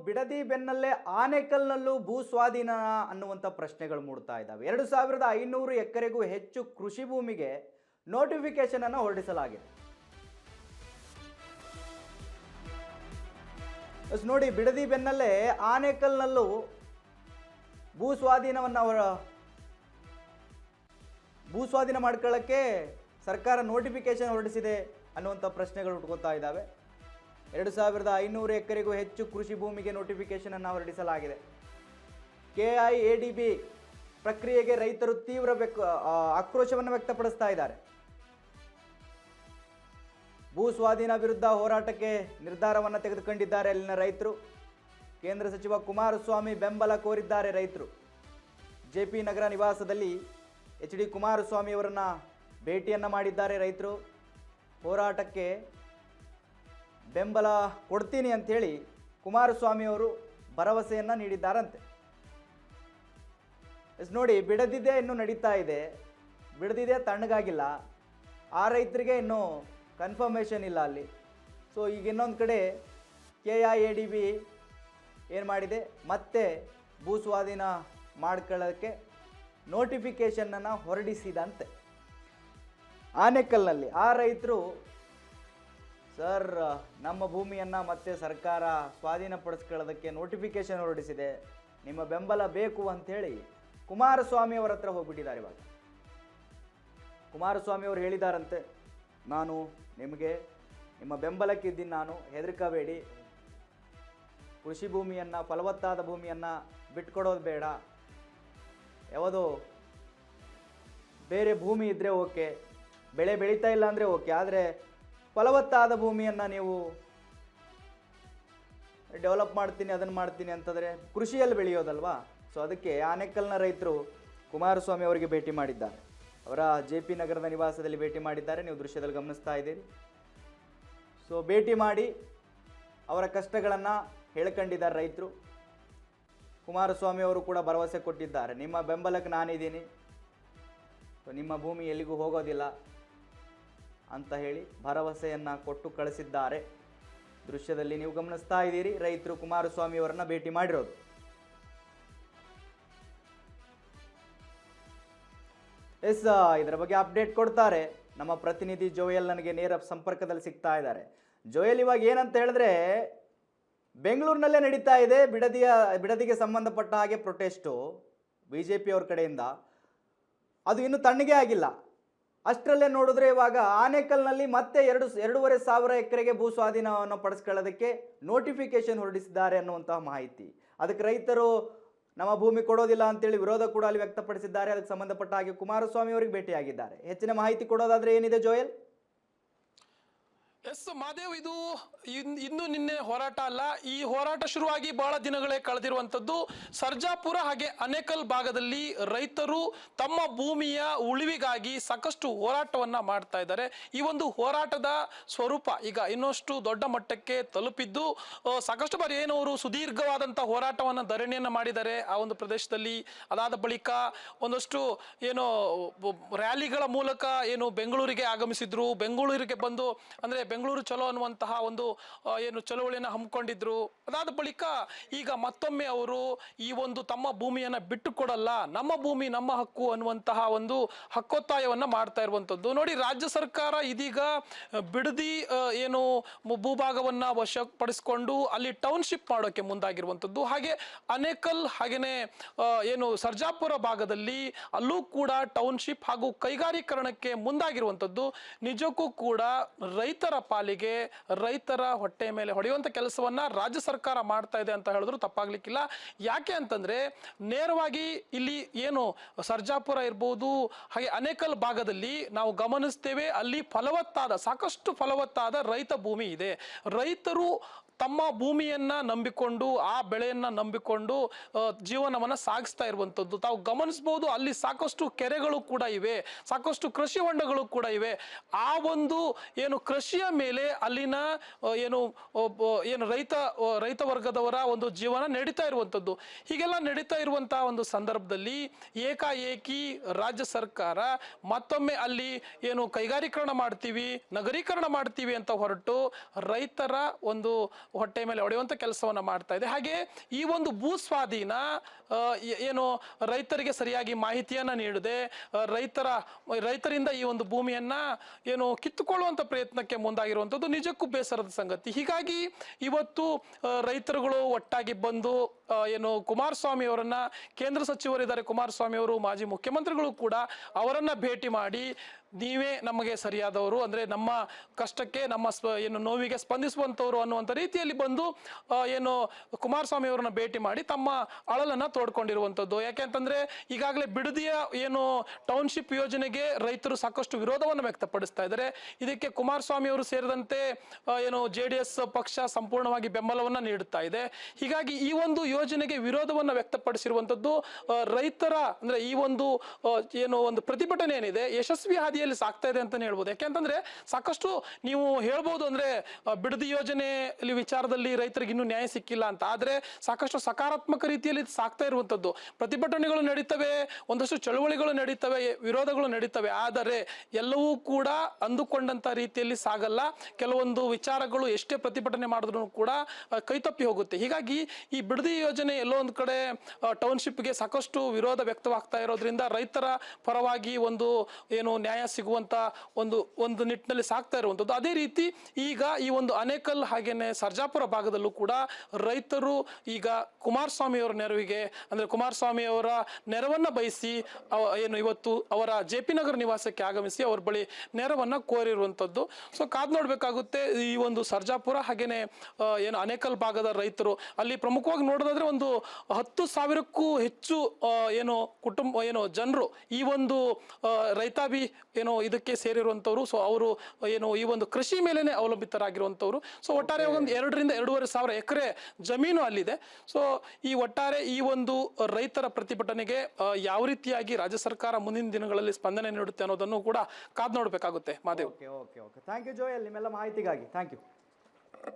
ಬಿಡದಿ ಬೆನ್ನಲ್ಲೇ ಆನೇಕಲ್ನಲ್ಲೂ ಭೂ ಸ್ವಾಧೀನ ಅನ್ನುವಂಥ ಪ್ರಶ್ನೆಗಳು ಮೂಡ್ತಾ ಇದ್ದಾವೆ. 2500 ಎಕರೆಗೂ ಹೆಚ್ಚು ಕೃಷಿ ಭೂಮಿಗೆ ನೋಟಿಫಿಕೇಶನ್ ಅನ್ನು ಹೊರಡಿಸಲಾಗಿದೆ. ನೋಡಿ, ಬಿಡದಿ ಬೆನ್ನಲ್ಲೇ ಆನೇಕಲ್ನಲ್ಲೂ ಭೂ ಸ್ವಾಧೀನ ಮಾಡ್ಕೊಳ್ಳೋಕ್ಕೆ ಸರ್ಕಾರ ನೋಟಿಫಿಕೇಶನ್ ಹೊರಡಿಸಿದೆ ಅನ್ನುವಂಥ ಪ್ರಶ್ನೆಗಳು ಹುಟ್ಕೋತಾ ಇದ್ದಾವೆ. 2500 ಎಕರೆಗೂ ಹೆಚ್ಚು ಕೃಷಿ ಭೂಮಿಗೆ ನೋಟಿಫಿಕೇಶನ್ ಅನ್ನು ಹೊರಡಿಸಲಾಗಿದೆ. KIADB ಪ್ರಕ್ರಿಯೆಗೆ ರೈತರು ತೀವ್ರ ಆಕ್ರೋಶವನ್ನು ವ್ಯಕ್ತಪಡಿಸ್ತಾ ಇದ್ದಾರೆ. ಭೂ ಸ್ವಾಧೀನ ವಿರುದ್ಧ ಹೋರಾಟಕ್ಕೆ ನಿರ್ಧಾರವನ್ನು ತೆಗೆದುಕೊಂಡಿದ್ದಾರೆ ಅಲ್ಲಿನ ರೈತರು. ಕೇಂದ್ರ ಸಚಿವ ಕುಮಾರಸ್ವಾಮಿ ಬೆಂಬಲ ಕೋರಿದ್ದಾರೆ ರೈತರು. JP ನಗರ ನಿವಾಸದಲ್ಲಿ HD ಕುಮಾರಸ್ವಾಮಿ ಅವರನ್ನ ಭೇಟಿಯನ್ನು ಮಾಡಿದ್ದಾರೆ ರೈತರು. ಹೋರಾಟಕ್ಕೆ ಬೆಂಬಲ ಕೊಡ್ತೀನಿ ಅಂಥೇಳಿ ಕುಮಾರಸ್ವಾಮಿ ಅವರು ಭರವಸೆಯನ್ನು ನೀಡಿದ್ದಾರಂತೆ. ನೋಡಿ, ಬಿಡದಿದೆ ಇನ್ನೂ ನಡೀತಾ ಇದೆ. ಬಿಡದಿದೆ ತಣ್ಣಗಾಗಿಲ್ಲ. ಆ ರೈತರಿಗೆ ಇನ್ನೂ ಕನ್ಫರ್ಮೇಷನ್ ಇಲ್ಲ ಅಲ್ಲಿ. ಸೊ ಈಗ ಇನ್ನೊಂದು ಕಡೆ KIADB ಏನು ಮಾಡಿದೆ, ಮತ್ತೆ ಭೂ ಸ್ವಾಧೀನ ಮಾಡ್ಕೊಳ್ಳೋಕ್ಕೆ ನೋಟಿಫಿಕೇಷನನ್ನು ಹೊರಡಿಸಿದಂತೆ. ಆನೇಕಲ್ನಲ್ಲಿ ಆ ರೈತರು, ಸರ್ ನಮ್ಮ ಭೂಮಿಯನ್ನು ಮತ್ತೆ ಸರ್ಕಾರ ಸ್ವಾಧೀನಪಡಿಸ್ಕೊಳ್ಳೋದಕ್ಕೆ ನೋಟಿಫಿಕೇಷನ್ ಹೊರಡಿಸಿದೆ, ನಿಮ್ಮ ಬೆಂಬಲ ಬೇಕು ಅಂಥೇಳಿ ಕುಮಾರಸ್ವಾಮಿ ಅವರ ಹತ್ರ ಹೋಗ್ಬಿಟ್ಟಿದ್ದಾರೆ. ಇವಾಗ ಕುಮಾರಸ್ವಾಮಿ ಅವರು ಹೇಳಿದಾರಂತೆ, ನಾನು ನಿಮಗೆ ನಿಮ್ಮ ಬೆಂಬಲಕ್ಕಿದ್ದೀನಿ, ನಾನು ಹೆದರ್ಕೋಬೇಡಿ, ಕೃಷಿ ಭೂಮಿಯನ್ನು, ಫಲವತ್ತಾದ ಭೂಮಿಯನ್ನು ಬಿಟ್ಕೊಡೋದು ಬೇಡ, ಯಾವುದೋ ಬೇರೆ ಭೂಮಿ ಇದ್ದರೆ ಓಕೆ, ಬೆಳೆ ಬೆಳೀತಾ ಇಲ್ಲ ಅಂದರೆ ಓಕೆ, ಆದರೆ ಫಲವತ್ತಾದ ಭೂಮಿಯನ್ನು ನೀವು ಡೆವಲಪ್ ಮಾಡ್ತೀನಿ, ಅದನ್ನು ಮಾಡ್ತೀನಿ ಅಂತಂದರೆ ಕೃಷಿಯಲ್ಲಿ ಬೆಳೆಯೋದಲ್ವಾ. ಸೊ ಅದಕ್ಕೆ ಆನೇಕಲ್ನ ರೈತರು ಕುಮಾರಸ್ವಾಮಿ ಅವರಿಗೆ ಭೇಟಿ ಮಾಡಿದ್ದಾರೆ. ಅವರ JP ನಗರದ ನಿವಾಸದಲ್ಲಿ ಭೇಟಿ ಮಾಡಿದ್ದಾರೆ, ನೀವು ದೃಶ್ಯದಲ್ಲಿ ಗಮನಿಸ್ತಾ ಇದ್ದೀರಿ. ಸೊ ಭೇಟಿ ಮಾಡಿ ಅವರ ಕಷ್ಟಗಳನ್ನು ಹೇಳ್ಕೊಂಡಿದ್ದಾರೆ ರೈತರು. ಕುಮಾರಸ್ವಾಮಿ ಅವರು ಕೂಡ ಭರವಸೆ ಕೊಟ್ಟಿದ್ದಾರೆ, ನಿಮ್ಮ ಬೆಂಬಲಕ್ಕೆ ನಾನಿದ್ದೀನಿ, ಸೊ ನಿಮ್ಮ ಭೂಮಿ ಎಲ್ಲಿಗೂ ಹೋಗೋದಿಲ್ಲ ಅಂತ ಹೇಳಿ ಭರವಸೆಯನ್ನು ಕೊಟ್ಟು ಕಳಿಸಿದ್ದಾರೆ. ದೃಶ್ಯದಲ್ಲಿ ನೀವು ಗಮನಿಸ್ತಾ ಇದ್ದೀರಿ, ರೈತರು ಕುಮಾರಸ್ವಾಮಿ ಅವರನ್ನ ಭೇಟಿ ಮಾಡಿರೋದು. ಇದರ ಬಗ್ಗೆ ಅಪ್ಡೇಟ್ ಕೊಡ್ತಾರೆ ನಮ್ಮ ಪ್ರತಿನಿಧಿ ಜೋಯಲ್, ನನಗೆ ನೇರ ಸಂಪರ್ಕದಲ್ಲಿ ಸಿಗ್ತಾ ಇದ್ದಾರೆ. ಜೋಯಲ್, ಇವಾಗ ಏನಂತ ಹೇಳಿದ್ರೆ, ಬೆಂಗಳೂರಿನಲ್ಲೇ ನಡೀತಾ ಇದೆ ಬಿಡದಿಗೆ ಸಂಬಂಧಪಟ್ಟ ಹಾಗೆ ಪ್ರೊಟೆಸ್ಟು BJP ಅವ್ರ ಕಡೆಯಿಂದ. ಅದು ಇನ್ನೂ ತಣ್ಣಗೆ ಆಗಿಲ್ಲ. ಅಷ್ಟರಲ್ಲೇ ನೋಡಿದ್ರೆ ಇವಾಗ ಆನೇಕಲ್ನಲ್ಲಿ ಮತ್ತೆ 2,500 ಎಕರೆಗೆ ಭೂ ಸ್ವಾಧೀನವನ್ನು ಪಡಿಸ್ಕೊಳ್ಳೋದಕ್ಕೆ ನೋಟಿಫಿಕೇಶನ್ ಹೊರಡಿಸಿದ್ದಾರೆ ಅನ್ನುವಂತಹ ಮಾಹಿತಿ. ಅದಕ್ಕೆ ರೈತರು ನಮ್ಮ ಭೂಮಿ ಕೊಡೋದಿಲ್ಲ ಅಂತೇಳಿ ವಿರೋಧ ಕೂಡ ಅಲ್ಲಿ ವ್ಯಕ್ತಪಡಿಸಿದ್ದಾರೆ. ಅದಕ್ಕೆ ಸಂಬಂಧಪಟ್ಟ ಹಾಗೆ ಕುಮಾರಸ್ವಾಮಿ ಅವರಿಗೆ ಭೇಟಿಯಾಗಿದ್ದಾರೆ. ಹೆಚ್ಚಿನ ಮಾಹಿತಿ ಕೊಡೋದಾದ್ರೆ ಏನಿದೆ ಜೋಯಲ್? ಎಸ್ ಮಾದೇವ್, ಇದು ಇಂದು ನಿನ್ನೆ ಹೋರಾಟ ಅಲ್ಲ. ಈ ಹೋರಾಟ ಶುರುವಾಗಿ ಬಹಳ ದಿನಗಳೇ ಕಳೆದಿರುವಂತದ್ದು. ಸರ್ಜಾಪುರ ಹಾಗೆ ಆನೇಕಲ್ ಭಾಗದಲ್ಲಿ ರೈತರು ತಮ್ಮ ಭೂಮಿಯ ಉಳಿವಿಗಾಗಿ ಸಾಕಷ್ಟು ಹೋರಾಟವನ್ನ ಮಾಡ್ತಾ ಇದ್ದಾರೆ. ಈ ಒಂದು ಹೋರಾಟದ ಸ್ವರೂಪ ಈಗ ಇನ್ನಷ್ಟು ದೊಡ್ಡ ಮಟ್ಟಕ್ಕೆ ತಲುಪಿದ್ದು, ಸಾಕಷ್ಟು ಬಾರಿ ಏನು ಅವರು ಸುದೀರ್ಘವಾದಂತಹ ಹೋರಾಟವನ್ನ, ಧರಣಿಯನ್ನ ಮಾಡಿದ್ದಾರೆ ಆ ಒಂದು ಪ್ರದೇಶದಲ್ಲಿ. ಅದಾದ ಬಳಿಕ ಒಂದಷ್ಟು ಏನು ರ್ಯಾಲಿಗಳ ಮೂಲಕ ಏನು ಬೆಂಗಳೂರಿಗೆ ಆಗಮಿಸಿದ್ರು. ಬೆಂಗಳೂರಿಗೆ ಬಂದು ಅಂದ್ರೆ ಬೆಂಗಳೂರು ಚಲೋ ಅನ್ನುವಂತಹ ಒಂದು ಏನು ಚಳವಳಿಯನ್ನು ಹಮ್ಮಿಕೊಂಡಿದ್ರು. ಅದಾದ ಬಳಿಕ ಈಗ ಮತ್ತೊಮ್ಮೆ ಅವರು ಈ ಒಂದು ತಮ್ಮ ಭೂಮಿಯನ್ನ ಬಿಟ್ಟು ಕೊಡಲ್ಲ, ನಮ್ಮ ಭೂಮಿ ನಮ್ಮ ಹಕ್ಕು ಅನ್ನುವಂತಹ ಒಂದು ಹಕ್ಕೊತ್ತಾಯವನ್ನ ಮಾಡ್ತಾ ಇರುವಂತದ್ದು. ನೋಡಿ, ರಾಜ್ಯ ಸರ್ಕಾರ ಇದೀಗ ಬಿಡದಿ ಏನು ಭೂಭಾಗವನ್ನ ವಶಪಡಿಸಿಕೊಂಡು ಅಲ್ಲಿ ಟೌನ್ಶಿಪ್ ಮಾಡೋಕೆ ಮುಂದಾಗಿರುವಂತದ್ದು. ಹಾಗೆ ಆನೇಕಲ್ ಹಾಗೇನೆ ಏನು ಸರ್ಜಾಪುರ ಭಾಗದಲ್ಲಿ ಅಲ್ಲೂ ಕೂಡ ಟೌನ್ಶಿಪ್ ಹಾಗೂ ಕೈಗಾರೀಕರಣಕ್ಕೆ ಮುಂದಾಗಿರುವಂತದ್ದು. ನಿಜಕ್ಕೂ ಕೂಡ ರೈತರ ಪಾಲಿಗೆ, ರೈತರ ಹೊಟ್ಟೆ ಮೇಲೆ ಹೊಡೆಯುವಂತ ಕೆಲಸವನ್ನ ರಾಜ್ಯ ಸರ್ಕಾರ ಮಾಡ್ತಾ ಇದೆ ಅಂತ ಹೇಳಿದ್ರು ತಪ್ಪಾಗ್ಲಿಕ್ಕಿಲ್ಲ. ಯಾಕೆ ಅಂತಂದ್ರೆ, ನೇರವಾಗಿ ಇಲ್ಲಿ ಏನು ಸರ್ಜಾಪುರ ಇರ್ಬೋದು ಹಾಗೆ ಆನೇಕಲ್ ಭಾಗದಲ್ಲಿ ನಾವು ಗಮನಿಸ್ತೇವೆ, ಅಲ್ಲಿ ಸಾಕಷ್ಟು ಫಲವತ್ತಾದ ರೈತ ಭೂಮಿ ಇದೆ. ರೈತರು ತಮ್ಮ ಭೂಮಿಯನ್ನ ನಂಬಿಕೊಂಡು, ಆ ಬೆಳೆಯನ್ನ ನಂಬಿಕೊಂಡು ಜೀವನವನ್ನ ಸಾಗಿಸ್ತಾ ಇರುವಂತದ್ದು ತಾವು ಗಮನಿಸಬಹುದು. ಅಲ್ಲಿ ಸಾಕಷ್ಟು ಕೆರೆಗಳು ಕೂಡ ಇವೆ, ಸಾಕಷ್ಟು ಕೃಷಿ ಹೊಂಡಗಳು ಕೂಡ ಇವೆ. ಆ ಒಂದು ಏನು ಕೃಷಿಯ ಮೇಲೆ ಅಲ್ಲಿನ ಏನು ರೈತ ವರ್ಗದವರ ಒಂದು ಜೀವನ ನಡೀತಾ ಇರುವಂತದ್ದು. ಹೀಗೆಲ್ಲ ನಡೀತಾ ಇರುವಂತಹ ಒಂದು ಸಂದರ್ಭದಲ್ಲಿ ಏಕಾಏಕಿ ರಾಜ್ಯ ಸರ್ಕಾರ ಮತ್ತೊಮ್ಮೆ ಅಲ್ಲಿ ಏನು ಕೈಗಾರೀಕರಣ ಮಾಡ್ತೀವಿ, ನಗರೀಕರಣ ಮಾಡ್ತೀವಿ ಅಂತ ಹೊರಟು ರೈತರ ಒಂದು ಹೊಟ್ಟೆ ಮೇಲೆ ಹೊಡೆಯುವಂತ ಕೆಲಸವನ್ನ ಮಾಡ್ತಾ ಇದೆ. ಹಾಗೆ ಈ ಒಂದು ಭೂ ಸ್ವಾಧೀನ ಏನು ರೈತರಿಗೆ ಸರಿಯಾಗಿ ಮಾಹಿತಿಯನ್ನ ನೀಡದೆ ರೈತರಿಂದ ಈ ಒಂದು ಭೂಮಿಯನ್ನ ಏನು ಕಿತ್ತುಕೊಳ್ಳುವಂತ ಪ್ರಯತ್ನಕ್ಕೆ ಮುಂದಾಗಿರುವಂತದ್ದು ನಿಜಕ್ಕೂ ಬೇಸರದ ಸಂಗತಿ. ಹೀಗಾಗಿ ಇವತ್ತು ರೈತರುಗಳು ಒಟ್ಟಾಗಿ ಬಂದು ಏನು ಕುಮಾರಸ್ವಾಮಿ ಅವರನ್ನ, ಕೇಂದ್ರ ಸಚಿವರಿದ್ದಾರೆ ಕುಮಾರಸ್ವಾಮಿ ಅವರು, ಮಾಜಿ ಮುಖ್ಯಮಂತ್ರಿಗಳು ಕೂಡ ಅವರನ್ನ ಭೇಟಿ ಮಾಡಿ ನೀವೇ ನಮಗೆ ಸರಿಯಾದವರು, ಅಂದ್ರೆ ನಮ್ಮ ಕಷ್ಟಕ್ಕೆ ನಮ್ಮ ಏನು ನೋವಿಗೆ ಸ್ಪಂದಿಸುವಂತವ್ರು ಅನ್ನುವಂಥ ರೀತಿಯಲ್ಲಿ ಬಂದು ಏನು ಕುಮಾರಸ್ವಾಮಿ ಅವರನ್ನ ಭೇಟಿ ಮಾಡಿ ತಮ್ಮ ಅಳಲನ್ನ ತೋಡ್ಕೊಂಡಿರುವಂತದ್ದು. ಯಾಕೆಂತಂದ್ರೆ ಈಗಾಗಲೇ ಬಿಡದಿಯ ಏನು ಟೌನ್ಶಿಪ್ ಯೋಜನೆಗೆ ರೈತರು ಸಾಕಷ್ಟು ವಿರೋಧವನ್ನು ವ್ಯಕ್ತಪಡಿಸ್ತಾ ಇದ್ದಾರೆ. ಇದಕ್ಕೆ ಕುಮಾರಸ್ವಾಮಿ ಅವರು ಸೇರಿದಂತೆ ಏನು JDS ಪಕ್ಷ ಸಂಪೂರ್ಣವಾಗಿ ಬೆಂಬಲವನ್ನ ನೀಡುತ್ತಾ ಇದೆ. ಹೀಗಾಗಿ ಈ ಒಂದು ಯೋಜನೆಗೆ ವಿರೋಧವನ್ನ ವ್ಯಕ್ತಪಡಿಸಿರುವಂತದ್ದು ರೈತರ ಅಂದ್ರೆ ಈ ಒಂದು ಏನು ಒಂದು ಪ್ರತಿಭಟನೆ ಏನಿದೆ ಯಶಸ್ವಿ ಹಾದಿಯಲ್ಲಿ ಸಾಕ್ತಾ ಇದೆ ಅಂತಾನೆ ಹೇಳ್ಬೋದು. ಯಾಕೆಂತಂದ್ರೆ ಸಾಕಷ್ಟು ನೀವು ಹೇಳ್ಬೋದು ಅಂದ್ರೆ ಬಿಡದಿ ಯೋಜನೆ ವಿಚಾರದಲ್ಲಿ ರೈತರಿಗೆ ಇನ್ನೂ ನ್ಯಾಯ ಸಿಕ್ಕಿಲ್ಲ ಅಂತ, ಆದ್ರೆ ಸಾಕಷ್ಟು ಸಕಾರಾತ್ಮಕ ರೀತಿಯಲ್ಲಿ ಸಾಕ್ತಾ ಇರುವಂತದ್ದು. ಪ್ರತಿಭಟನೆಗಳು ನಡೀತವೆ, ಒಂದಷ್ಟು ಚಳುವಳಿಗಳು ನಡೀತವೆ, ವಿರೋಧಗಳು ನಡೀತವೆ, ಆದರೆ ಎಲ್ಲವೂ ಕೂಡ ಅಂದುಕೊಂಡಂತ ರೀತಿಯಲ್ಲಿ ಸಾಗಲ್ಲ. ಕೆಲವೊಂದು ವಿಚಾರಗಳು ಎಷ್ಟೇ ಪ್ರತಿಭಟನೆ ಮಾಡಿದ್ರು ಕೂಡ ಕೈತಪ್ಪಿ ಹೋಗುತ್ತೆ. ಹೀಗಾಗಿ ಈ ಬಿಡದಿ ಯೋಜನೆ ಎಲ್ಲೋ ಒಂದು ಕಡೆ ಟೌನ್ಶಿಪ್ಗೆ ಸಾಕಷ್ಟು ವಿರೋಧ ವ್ಯಕ್ತವಾಗ್ತಾ ಇರೋದ್ರಿಂದ ರೈತರ ಪರವಾಗಿ ಒಂದು ಏನು ನ್ಯಾಯ ಸಿಗುವಂತ ಒಂದು ನಿಟ್ಟಿನಲ್ಲಿ ಸಾಕ್ತಾ ಇರುವಂತದ್ದು. ಅದೇ ರೀತಿ ಈಗ ಈ ಒಂದು ಆನೇಕಲ್ ಹಾಗೇನೆ ಸರ್ಜಾಪುರ ಭಾಗದಲ್ಲೂ ಕೂಡ ರೈತರು ಈಗ ಕುಮಾರಸ್ವಾಮಿ ಅವರ ನೆರವಿಗೆ ಅಂದ್ರೆ ಕುಮಾರಸ್ವಾಮಿ ಅವರ ನೆರವನ್ನ ಬಯಸಿ ಏನು ಇವತ್ತು ಅವರ JP ನಗರ ನಿವಾಸಕ್ಕೆ ಆಗಮಿಸಿ ಅವ್ರ ಬಳಿ ನೆರವನ್ನ ಕೋರಿರುವಂತದ್ದು. ಸೊ ಕಾದ್ ನೋಡ್ಬೇಕಾಗುತ್ತೆ. ಈ ಒಂದು ಸರ್ಜಾಪುರ ಹಾಗೇನೆ ಏನು ಆನೇಕಲ್ ಭಾಗದ ರೈತರು ಅಲ್ಲಿ ಪ್ರಮುಖವಾಗಿ ನೋಡೋದಾದ್ರೆ ಒಂದು 10,000ಕ್ಕೂ ಹೆಚ್ಚು ಏನು ಕುಟುಂಬ ಏನು ಜನರು ಈ ಒಂದು ರೈತಾಭಿ ಏನು ಇದಕ್ಕೆ ಸೇರಿರುವಂತವ್ರು. ಸೊ ಅವರು ಏನು ಈ ಒಂದು ಕೃಷಿ ಮೇಲೆನೆ ಅವಲಂಬಿತರಾಗಿರುವಂತವ್ರು. ಸೊ ಒಟ್ಟಾರೆ ಒಂದು 2 ರಿಂದ 2.5 ಸಾವಿರ ಎಕರೆ ಜಮೀನು ಅಲ್ಲಿದೆ. ಸೊ ಈ ಒಟ್ಟಾರೆ ಈ ಒಂದು ರೈತರ ಪ್ರತಿಭಟನೆಗೆ ಯಾವ ರೀತಿಯಾಗಿ ರಾಜ್ಯ ಸರ್ಕಾರ ಮುಂದಿನ ದಿನಗಳಲ್ಲಿ ಸ್ಪಂದನೆ ನೀಡುತ್ತೆ ಅನ್ನೋದನ್ನು ಕೂಡ ಕಾದ್ ನೋಡ್ಬೇಕಾಗುತ್ತೆ. Madev. Okay, thank you Joel ನಿಮ್ಮೆಲ್ಲ ಮಾಹಿತಿಗಾಗಿ. Thank you.